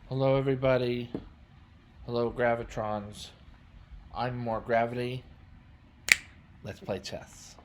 Hello, everybody. Hello, Gravitrons. I'm More Gravity. Let's play chess.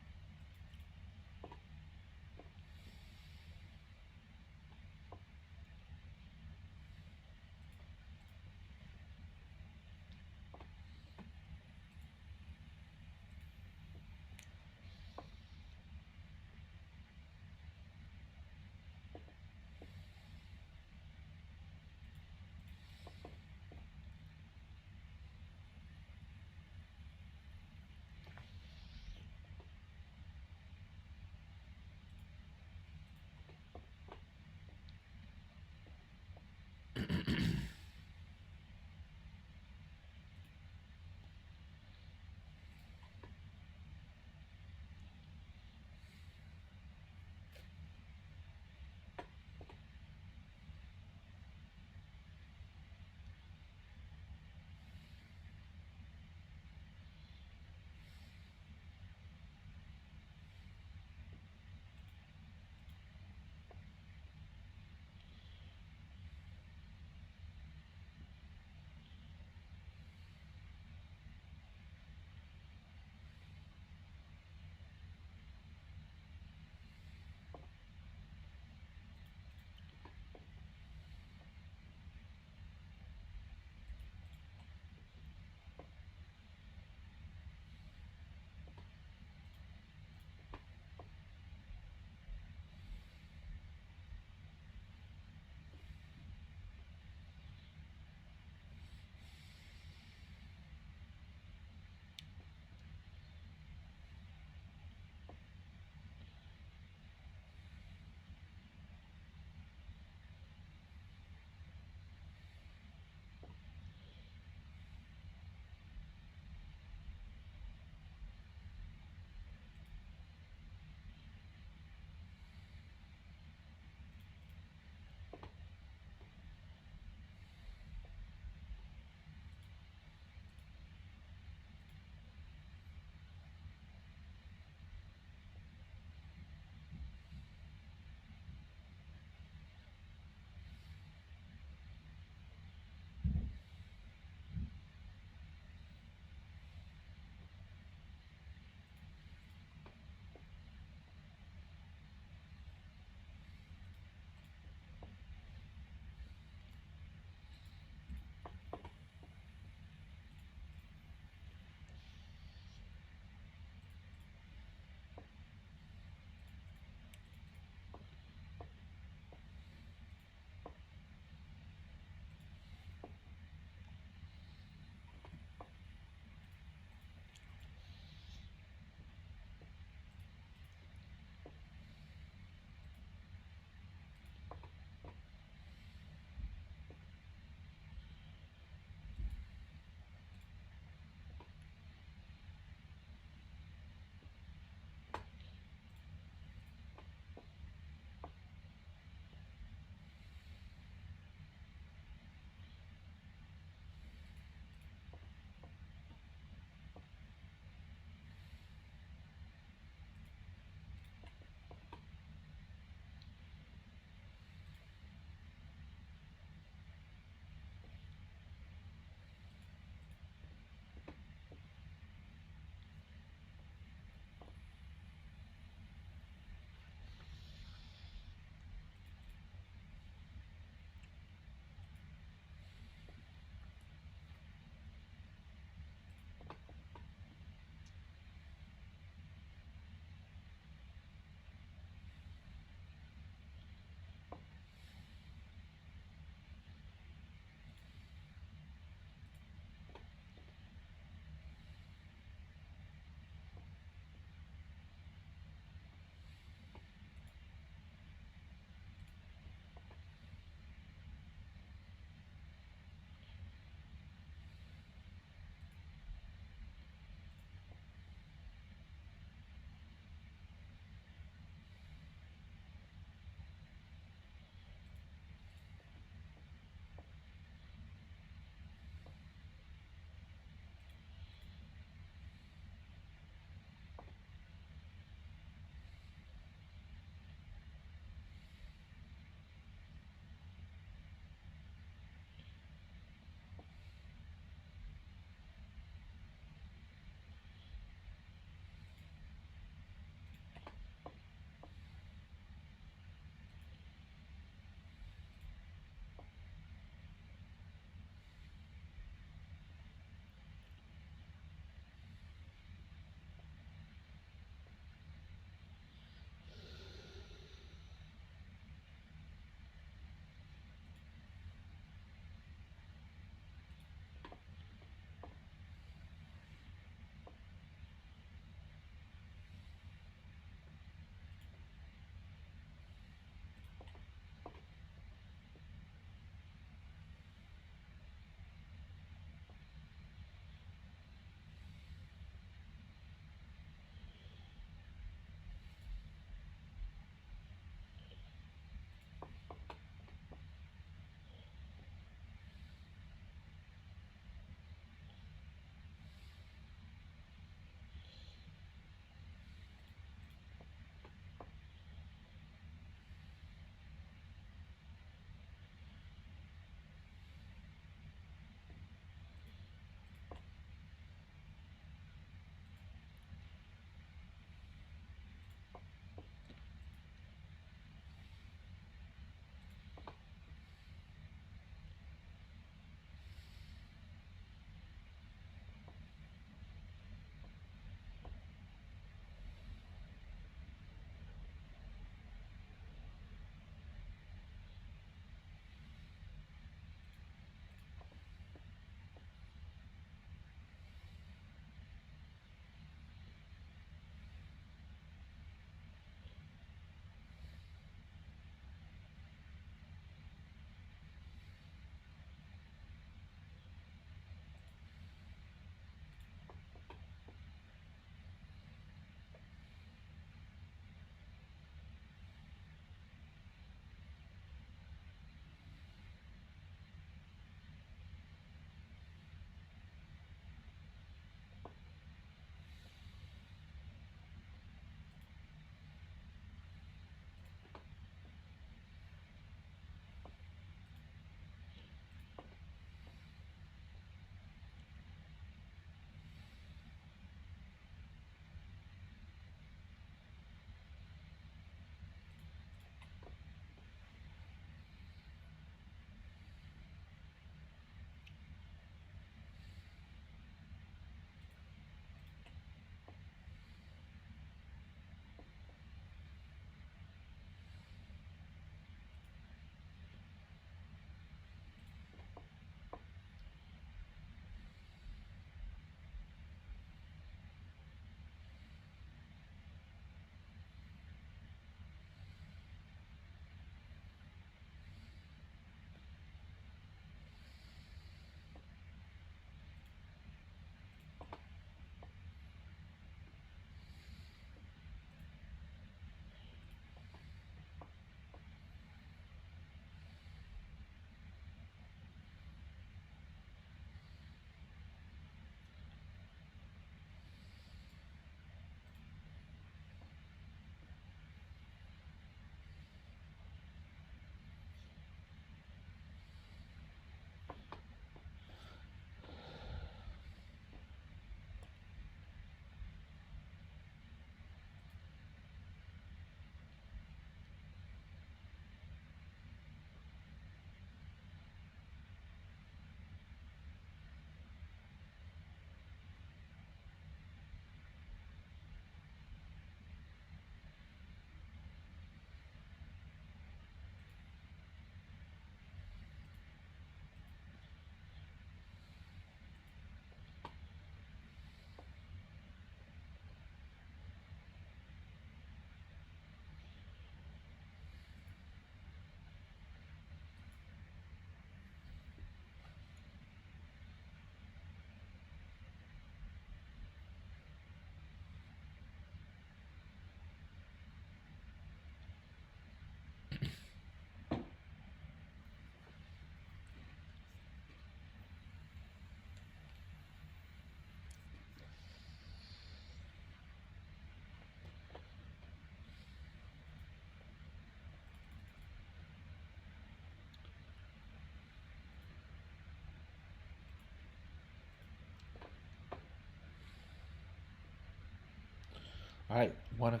All right, won a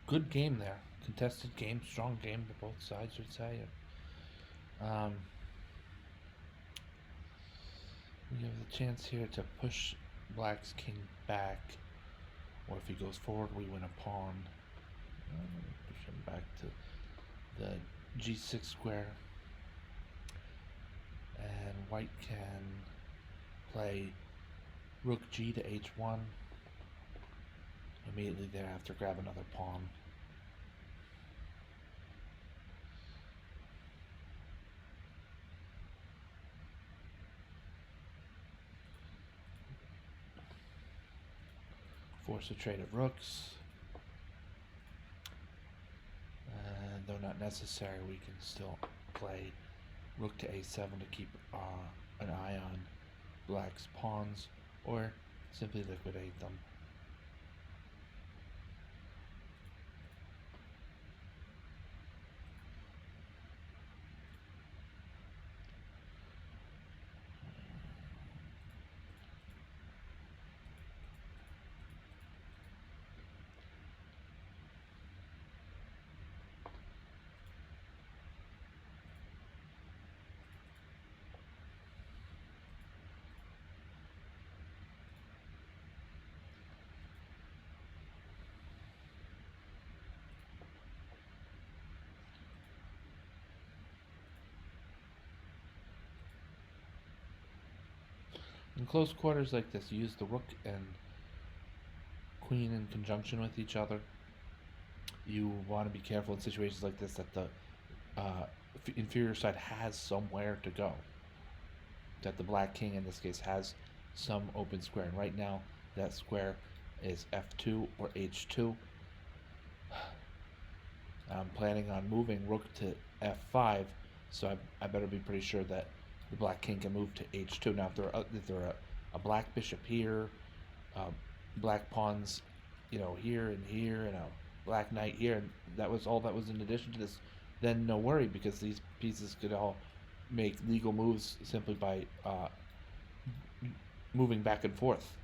good game there. Contested game, strong game to both sides, would say. Um, we have the chance here to push Black's king back, or if he goes forward, we win a pawn. Push him back to the g6 square, and White can play Rook G to H1. Immediately thereafter, grab another pawn. Force a trade of rooks. And though not necessary, we can still play Rook to A7 to keep an eye on Black's pawns, or simply liquidate them. In close quarters like this, use the rook and queen in conjunction with each other. You want to be careful in situations like this that the inferior side has somewhere to go. That the black king in this case has some open square, and right now that square is f2 or h2. I'm planning on moving rook to f5, so I better be pretty sure that the black king can move to h2. Now, if there are a black bishop here, black pawns, here and here, and a black knight here, and that was all that was in addition to this, then no worry, because these pieces could all make legal moves simply by moving back and forth.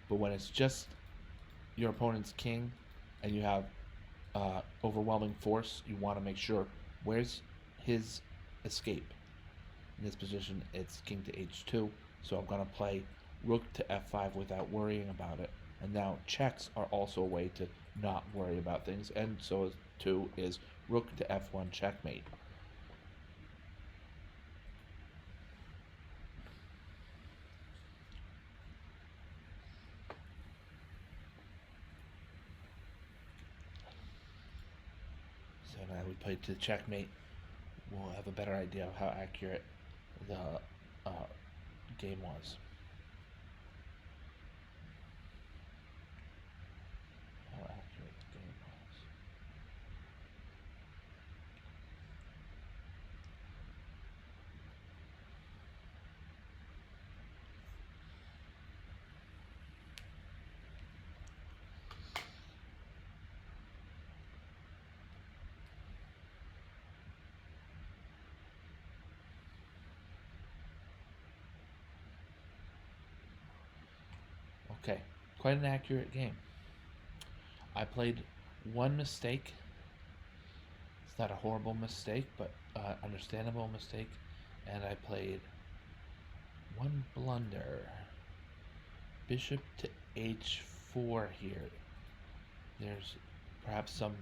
But when it's just your opponent's king and you have overwhelming force, you want to make sure where's his escape. In this position, it's king to h2, so I'm going to play rook to f5 without worrying about it. And now checks are also a way to not worry about things, and so too is rook to f1 checkmate. So now we play to checkmate. We'll have a better idea of how accurate the game was. How accurate the game was. Okay, quite an accurate game. I played one mistake. It's not a horrible mistake, but understandable mistake. And I played one blunder. Bishop to h4 here. There's perhaps some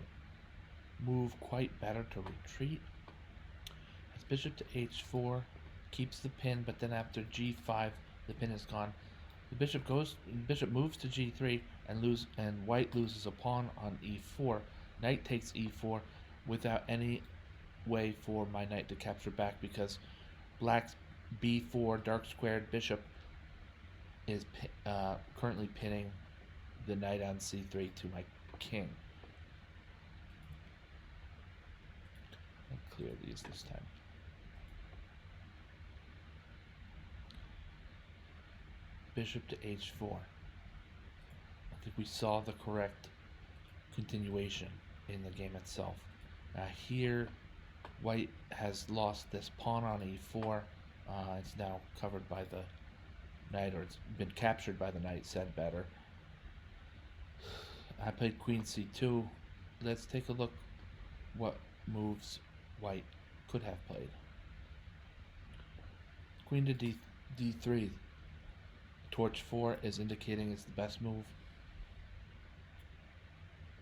move quite better to retreat. As bishop to h4 keeps the pin, but then after g5 the pin is gone. The bishop moves to g3 and white loses a pawn on e4. Knight takes e4 without any way for my knight to capture back, because black's b4 dark squared bishop is currently pinning the knight on c3 to my king. I'll clear these this time. Bishop to h4. I think we saw the correct continuation in the game itself. Here, white has lost this pawn on e4. It's now covered by the knight, or it's been captured by the knight, said better. I played queen c2. Let's take a look what moves white could have played. Queen to d3. Torch 4 is indicating it's the best move.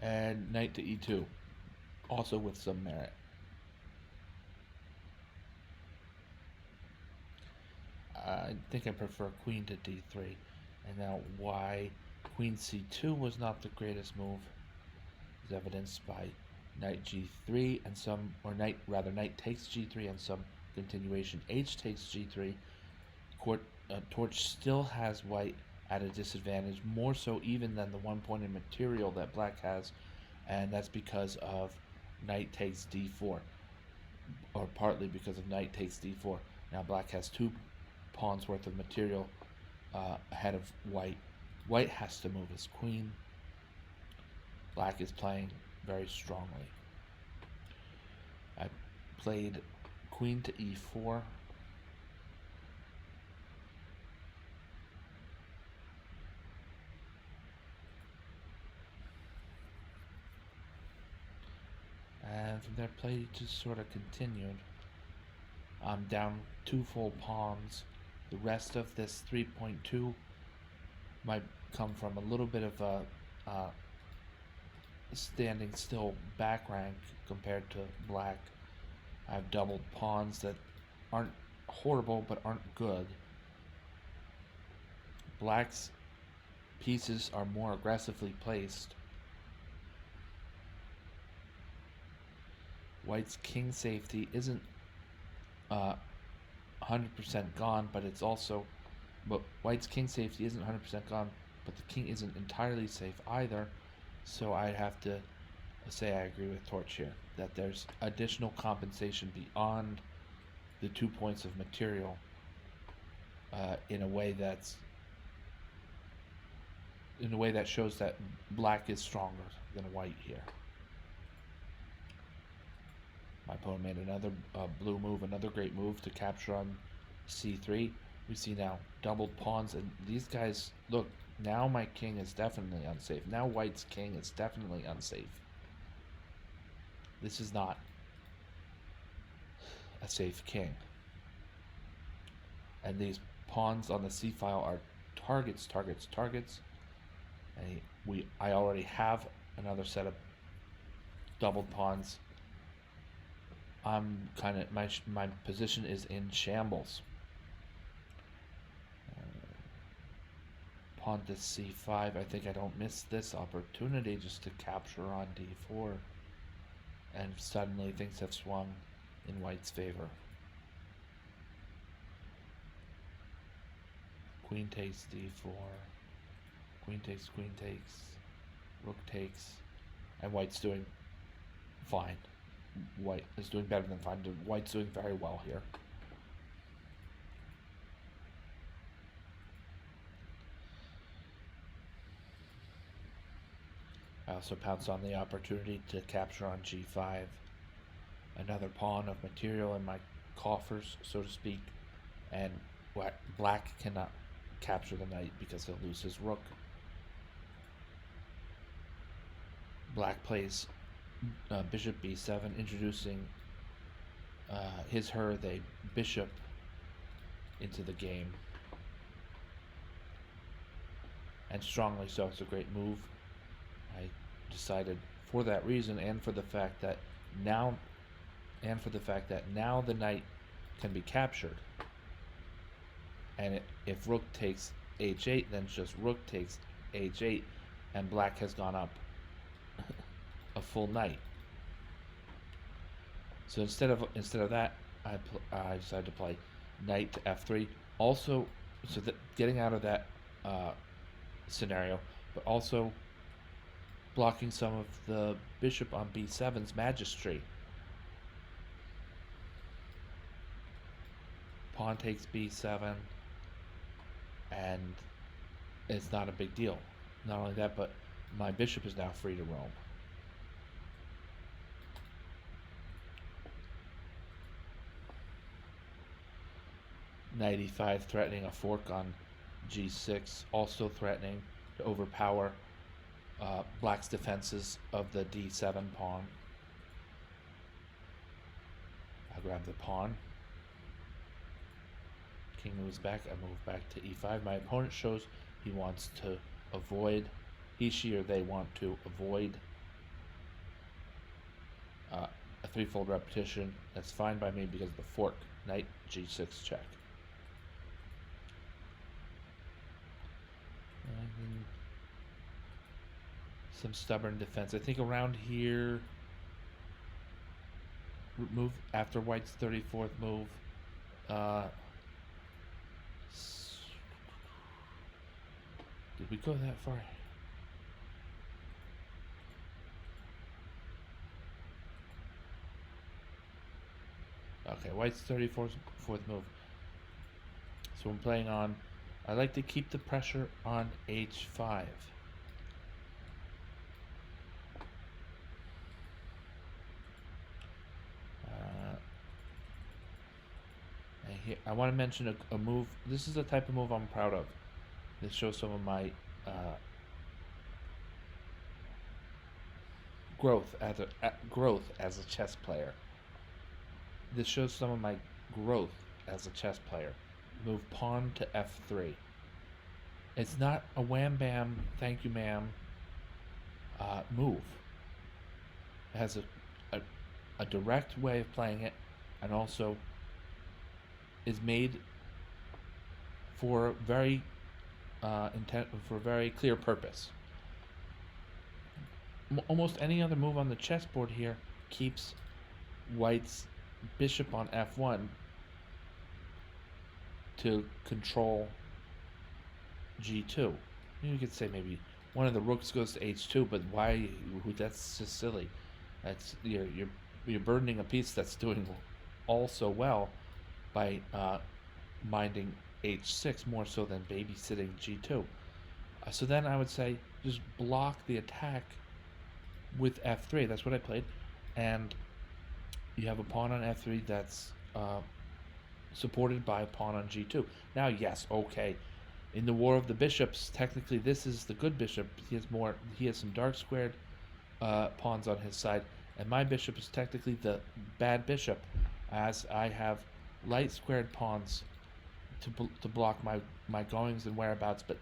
And knight to e2, also with some merit. I think I prefer queen to d3. And now why queen c2 was not the greatest move is evidenced by knight g3 and some, or knight takes g3 and some continuation. H takes g3. Torch still has white at a disadvantage, more so even than the 1 point in material that black has, and that's because of knight takes d4, or partly because of knight takes d4. Now black has 2 pawns worth of material ahead of white. White has to move his queen. Black is playing very strongly. I played queen to e4. And from there, play just sort of continued. I'm down 2 full pawns. The rest of this 3.2 might come from a little bit of a standing still back rank compared to black. I have doubled pawns that aren't horrible but aren't good. Black's pieces are more aggressively placed. White's king safety isn't 100% gone, but it's also, but White's king safety isn't 100% gone, but the king isn't entirely safe either. So I'd have to say I agree with Torch here, that there's additional compensation beyond the 2 points of material in a way that shows that black is stronger than white here. My opponent made another blue move, another great move to capture on c3. We see now doubled pawns, and these guys, look, now my king is definitely unsafe. Now white's king is definitely unsafe. This is not a safe king. And these pawns on the c file are targets. And I already have another set of doubled pawns. I'm kind of, my position is in shambles. Pawn to c5. I think I don't miss this opportunity just to capture on d4. And suddenly things have swung in white's favor. Queen takes d4. Queen takes, rook takes, and white's doing fine. White is doing better than fine. White's doing very well here. I also pounced on the opportunity to capture on g5. Another pawn of material in my coffers, so to speak, and black cannot capture the knight because he'll lose his rook. Black plays bishop b7, introducing the bishop into the game, and strongly so. It's a great move. I decided for that reason, and for the fact that now the knight can be captured, and if rook takes h8, then just rook takes h8, and black has gone up a full knight. So instead of that, I decided to play knight to f3. Also, so that getting out of that scenario, but also blocking some of the bishop on b7's magistry. Pawn takes b7, and it's not a big deal. Not only that, but my bishop is now free to roam. Knight e5, threatening a fork on g6, also threatening to overpower black's defenses of the d7 pawn. I grab the pawn. King moves back. I move back to e5. My opponent shows he wants to avoid, he, she, or they want to avoid a threefold repetition. That's fine by me because of the fork. Knight g6 check. And some stubborn defense. I think around here, move after white's 34th move. Did we go that far? Okay, white's 34th move. So I'm playing on. I like to keep the pressure on h5. I want to mention a move. This is the type of move I'm proud of. This shows some of my growth as a chess player. This shows some of my growth as a chess player. Move pawn to f3. It's not a wham bam, thank you ma'am move. It has a direct way of playing it, and also is made for very for a very clear purpose. Almost any other move on the chessboard here keeps white's bishop on f1 to control g2. You could say maybe one of the rooks goes to h2, but why? That's just silly. That's you're burdening a piece that's doing all so well by minding h6 more so than babysitting g2. So then I would say just block the attack with f3. That's what I played, and you have a pawn on f3 that's supported by a pawn on g2. Now, yes, okay, in the War of the Bishops, technically this is the good bishop. He has some dark squared pawns on his side, and my bishop is technically the bad bishop, as I have light squared pawns to block my goings and whereabouts. But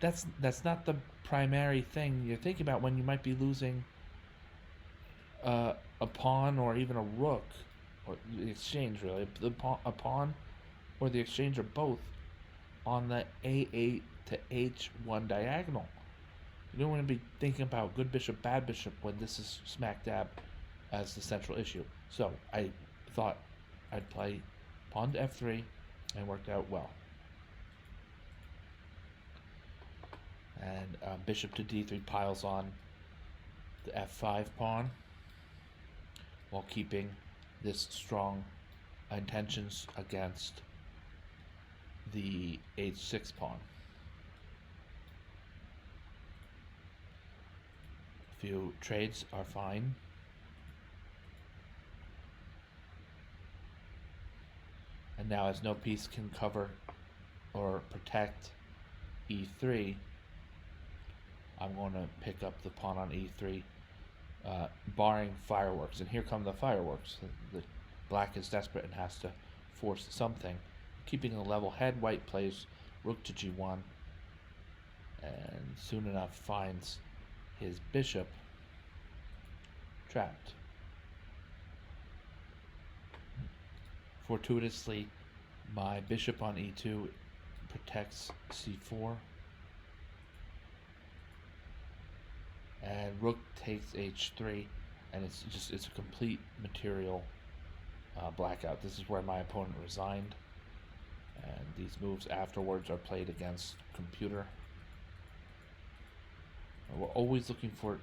that's not the primary thing you're thinking about when you might be losing a pawn or even a rook, or the exchange, really. A pawn or the exchange, or both, on the a8 to h1 diagonal. You don't want to be thinking about good bishop, bad bishop when this is smack dab as the central issue. So I thought I'd play pawn to f3, and worked out well. And bishop to d3 piles on the f5 pawn, while keeping this strong intentions against the h6 pawn. A few trades are fine. And now, as no piece can cover or protect e3, I'm going to pick up the pawn on e3, barring fireworks. And here come the fireworks. The black is desperate and has to force something. Keeping a level head, white plays rook to g1, and soon enough finds his bishop trapped. Fortuitously, my bishop on e2 protects c4, and rook takes h3, and it's a complete material blackout. This is where my opponent resigned, and these moves afterwards are played against computer. And we're always looking for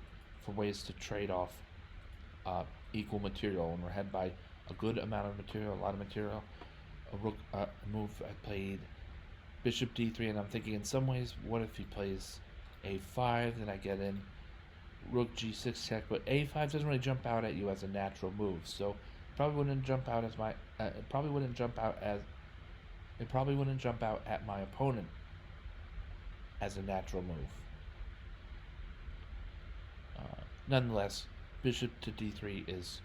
ways to trade off equal material, and we're ahead by a good amount of material, a lot of material. A rook move, I played bishop d3, and I'm thinking in some ways, what if he plays a5, then I get in rook g6 check, but a5 doesn't really jump out at you as a natural move, so probably wouldn't jump out as it probably wouldn't jump out at my opponent as a natural move. nonetheless, bishop to d3 is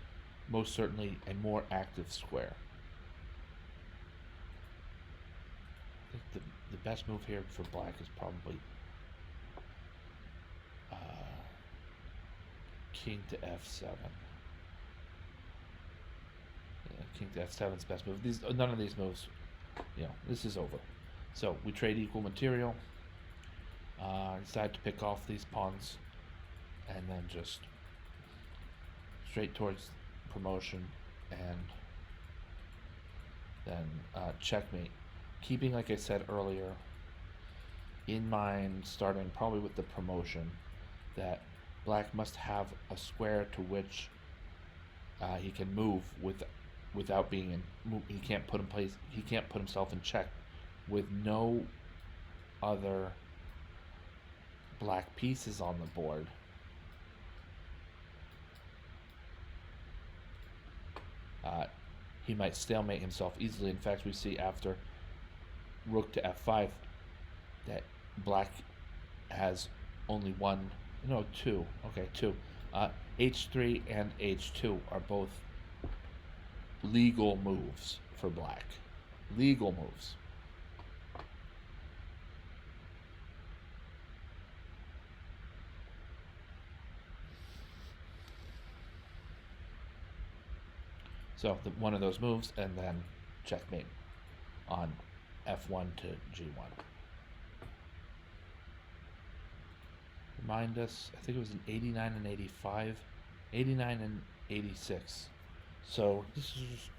most certainly a more active square. I think the best move here for black is probably king to f7. Yeah, king to f7 is best move. None of these moves, this is over. So we trade equal material. Decide to pick off these pawns, and then just straight towards promotion, and then checkmate. Keeping, like I said earlier, in mind, starting probably with the promotion, that black must have a square to which he can move without being in. He can't put himself in check with no other black pieces on the board. He might stalemate himself easily. In fact, we see after rook to f5 that black has only two. Okay, two. H3 and H2 are both legal moves for black. Legal moves. So one of those moves, and then checkmate on f1 to g1. Remind us, I think it was in 89 and 85, 89 and 86. So this is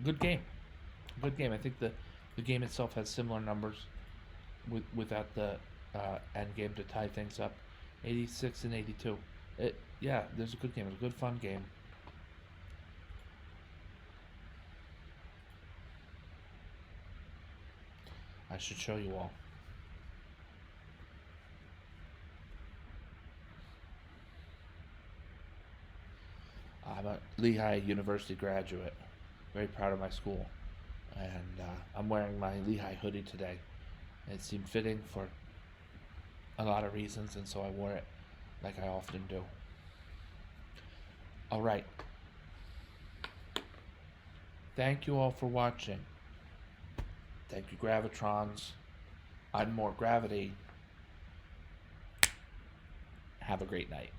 good game. Good game. I think the game itself has similar numbers without the end game to tie things up. 86 and 82. There's a good game. It's a good fun game. I should show you all. I'm a Lehigh University graduate. Very proud of my school. And I'm wearing my Lehigh hoodie today. It seemed fitting for a lot of reasons, and so I wore it like I often do. Alright. Thank you all for watching. Thank you, Gravitrons. I'm More Gravity. Have a great night.